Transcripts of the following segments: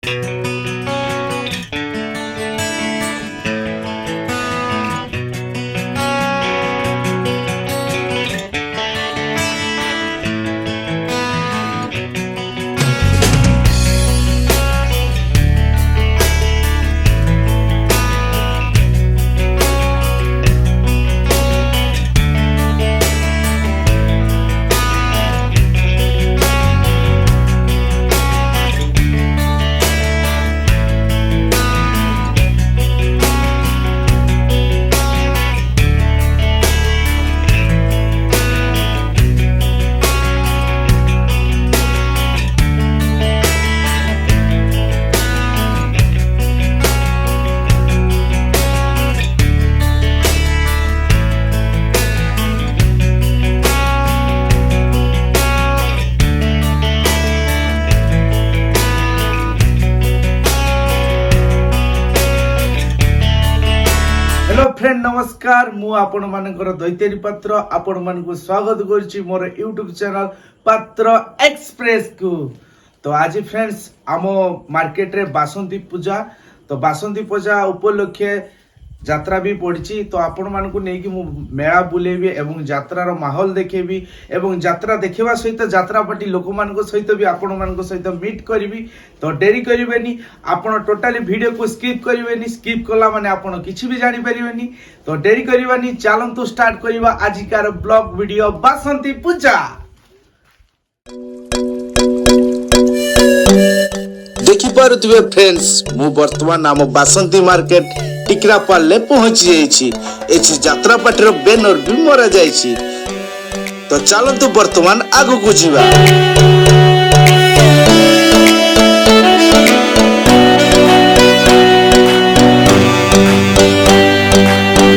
Hello friend नमस्कार मु आपण मानकर दैत्यरी पात्र आपण मानकु स्वागत करुछि मोर यूट्यूब चैनल पात्र एक्सप्रेस को। तो आज फ्रेंड्स आम मार्केट रे बासंती पूजा तो बासंती पूजा उपलक्षे यात्रा भी पड़ी तो आपण मानकु नेकी मु मेला बुलेबी एवं यात्रार माहौल देखेबी एवं यात्रा देखा सहित यात्रा पार्टी लोक मान सहित भी आपण मान सहित मीट करी। तो डेरी करेनि आपण टोटाली वीडियो को स्किप करेनि स्किप कला माने आपण किछि भी जानि परिबेनी। तो डेरी करबानी चलंतु स्टार्ट करबा आजिकार ब्लॉग वीडियो बासंती पूजा। देखि पारुथिबे फ्रेंड्स मु वर्तमान नाम बासंती मार्केट टिकरा पाले पहुंची जाइछि। एछि यात्रा पार्टीर बैनर भी मरा जाइछि। तो चलंतु वर्तमान आगु को जीवा।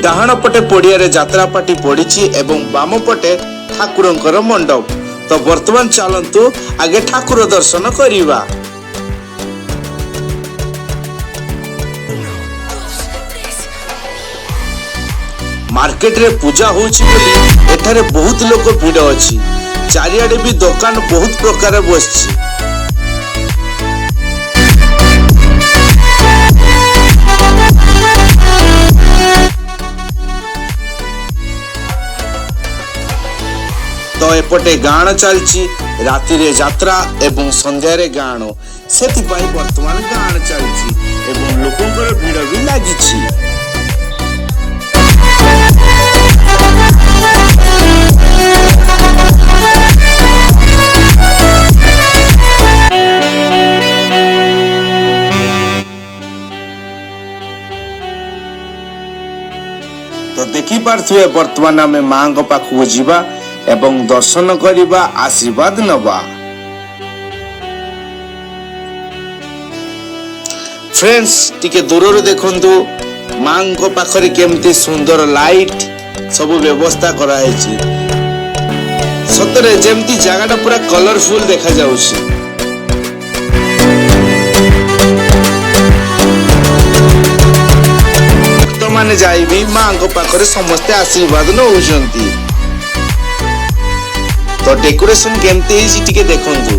डाहाण पटे पड़िया रे यात्रा पार्टी पड़िछि एवं बाम पटे ठाकुरंकर मंडप। तो वर्तमान चलंतु आगे ठाकुर दर्शन करिवा। मार्केट रे पूजा होछि बोली एठारे बहुत लोक भीड़ अछि। चारियाडे भी दुकान बहुत प्रकार बसछि। तो एपटे गाण चलछि राति रे यात्रा एवं संध्या रे गाण सेति पई वर्तमान गाण चलछि एवं लोकंकर भीड़ भी लागिछि। तो देखि पारथुए वर्तमान आमे मांग पाखु जीवा एवं दर्शन करिबा आशीर्वाद नबा। फ्रेंड्स टिके दूर देखंतु मांग पाखरे केमती सुंदर लाइट सब व्यवस्था करा हैछि। सतरे जेमती जगाटा पूरा कलरफुल देखा जाउछि। माने जाइबी मां को पाखरे समस्त आशीर्वाद नउछंती। तो डेकोरेशन केमते हिसी टिके देखंतु।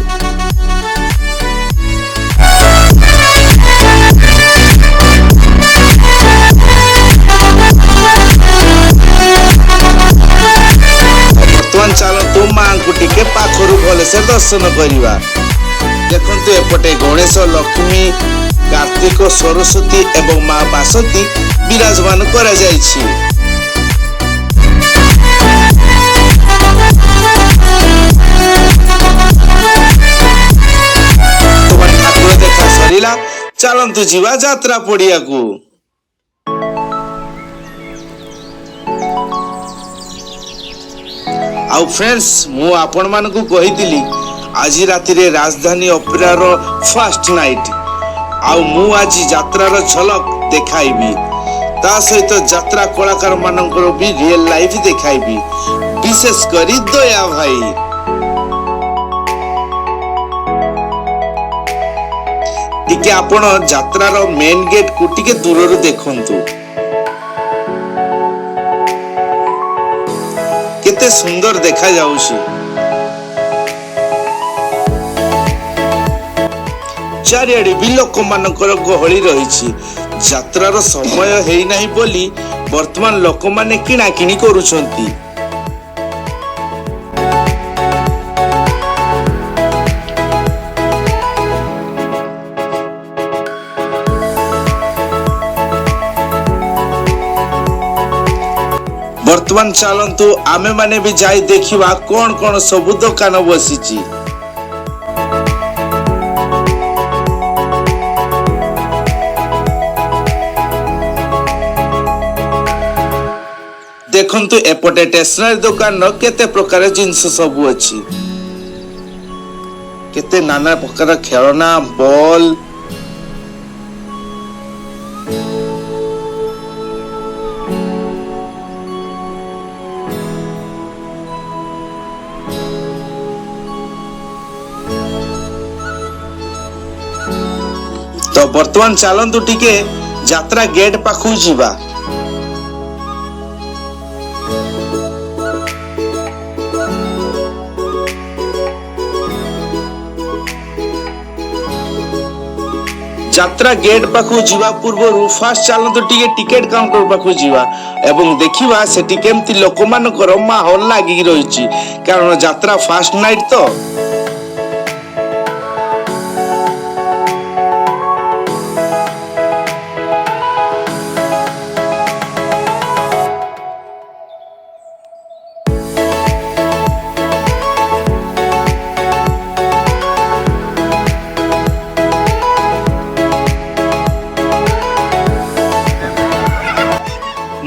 वर्तमान चलतु मां को टिके पाखरु भले से दर्शन करिवा। देखंतु एपटे गणेश लक्ष्मी कार्तिक सरस्वती एवं मां बासंती विराजमान करा जाइछि। ठाकुर देखा सरिला चलंतु जीवा यात्रा पड़िया को। आउ फ्रेंड्स मु आपण मानकु कहितिली आज राति रे राजधानी ओपेरा रो फर्स्ट नाइट आउ मु आज यात्रार झलक देखाइबी। ता सहित यात्रा कलाकार मानकर भी रियल लाइफ देखाइबी विशेष करी दया भाई। टिके आपण यात्रार मेन गेट को टिके दूरରୁ देखंतु केते सुंदर देखा जाउछि। चारिआडे भी लोक मानकर गहली रही। यात्रार समय है नहीं बोली वर्तमान लोक माने किणाकिणी करुछंती। वर्तमान चलतु आमे माने भी जाई देखिवा कौन कौन सबु दुकान बसीची। देखंतु एपटे स्टेशनरी दुकान केते प्रकार जिनस सबु अछि। केते नाना प्रकार खेलना बॉल तो वर्तमान चलतु टिके यात्रा गेट पाखु जीवा। यात्रा गेट पाखु जीवा पूर्व फास्ट चलतु टिके टिकेट काउंटर पाखु जीवा एवं देखिवा सेठी केमती लोक मानकर माहौल लागी रहिछि कारण यात्रा फास्ट नाइट तो।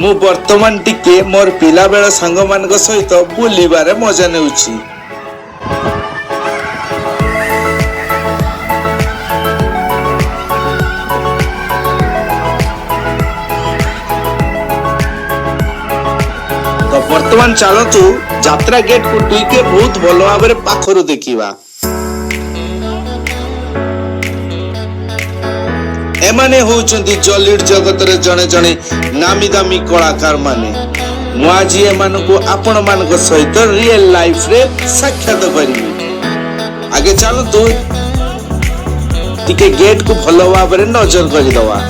मु वर्तमान टिके मोर पिला बेला सांग मान सहित बुलिबारे मजा नेउछि। तो वर्तमान चलतु यात्रा गेट को टिके बहुत भलो भाबरे पाखरु देखिबा। एमाने होउचंती जॉलीवुड जगत रे जने जने नामी दामी कलाकार माने। मु आज एमानकु आपण मानक सहित रियल लाइफ रे साक्षात करिवि। आगे चलतु टिके गेट को भलो भाबरे नजर करि दवा।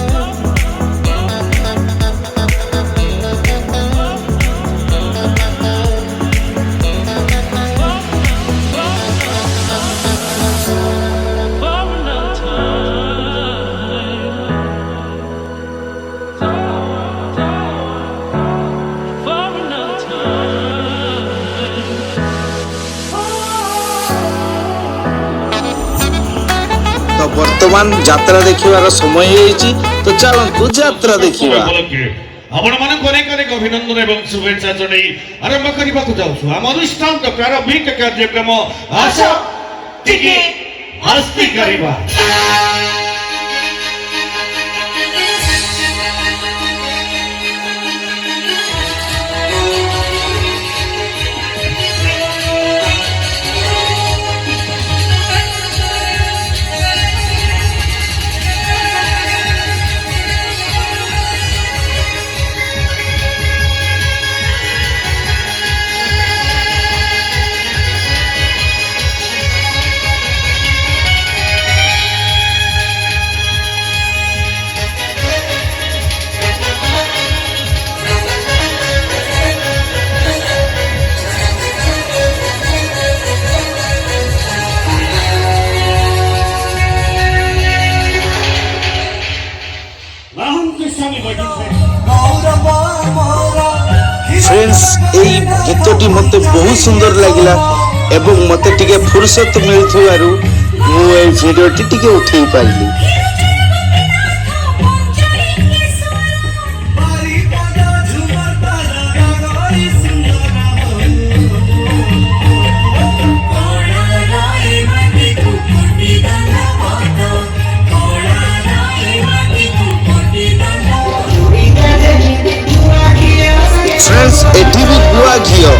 वर्तमान यात्रा देखिबार समय होईची तो चलंतु यात्रा देखिबा। आपण माने कोने कोने अभिनंदन एवं शुभेच्छा जणाई आरंभ करिबाकु जाउछु हम अनुष्ठान तो प्रारंभिक कार्यक्रम आशा टिके आस्ति करिबा। फ्रेंड्स एई गीतटी मते बहुत सुंदर लागिला एवं मते टिके फुर्सत मिलथुवारु मु ए वीडियोटी टिके उठेई पाइली। फ्रेंड्स एठी भी गुआ घियो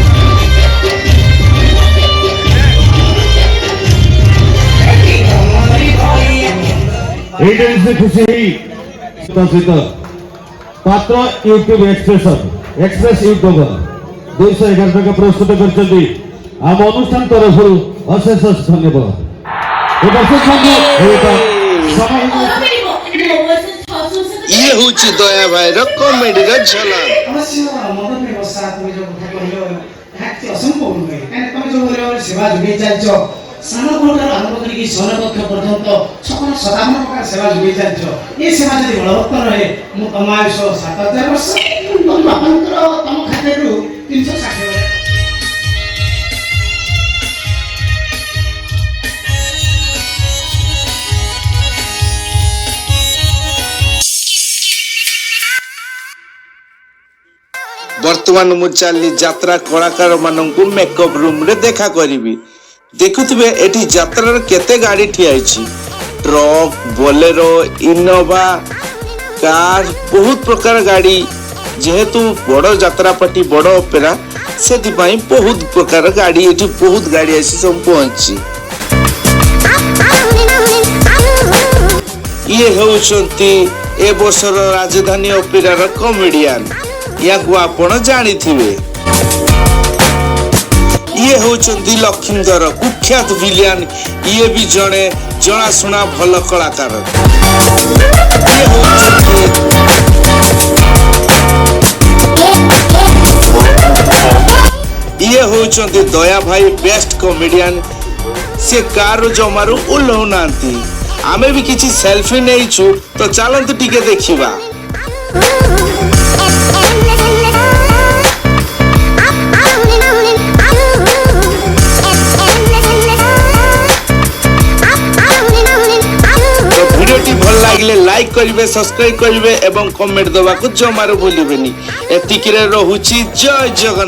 से खुशी सहित पात्र यूट्यूब एक्सप्रेस यूट्यूबर 211 टका प्रस्तुत करछथि आम अनुष्ठान तरफ अशेष धन्यवाद। हूँ दया भाई कमेडी झलक। अवश्य मदन व्यवस्था तुम जो कथा कहलो हाक्ति असंभव नुहे काहे तुम जो सेवा जुगे चालछ सानो कोठार आरंभ करी सन कक्ष पर्यंत सकल सदामन प्रकार सेवा जुगे चालछ ए सेवा जदि बलवत्तर रहे मु तुम आयुष 7000 वर्ष तुम बापांकर तुम खातेरु 360 वर्ष वर्तमान मु चली यात्रा कलाकार मानू मेकअप रूम रे देखा करी देखुवे एठी यात्रा केते गाड़ी ठिया ट्रक बोलेरो इनोवा कार बहुत प्रकार गाड़ी जेहेतु बड़ यात्रा पार्टी बड़ ऑपेरा से बहुत प्रकार गाड़ी एठी बहुत गाड़ी आसी सब पहुंची ये होउछंती ए वर्षर राजधानी ऑपेरा रो कॉमेडियन या को आपण जानी थिबे ये होचंदी लखींदर कुख्यात विलियन ये भी जणे जणाशुना भल कलाकार ये होचंदी दया भाई बेस्ट कॉमेडियन से कार जमारू उल्लौ नांती आमे भी किछि सेल्फी नेइछु तो चलंतु टिके देखिबा। भल लगे लाइक करेंगे सब्सक्राइब करेंगे और कमेंट दवा को जमार भूलें एतिक रहुची जय जगन्नाथ।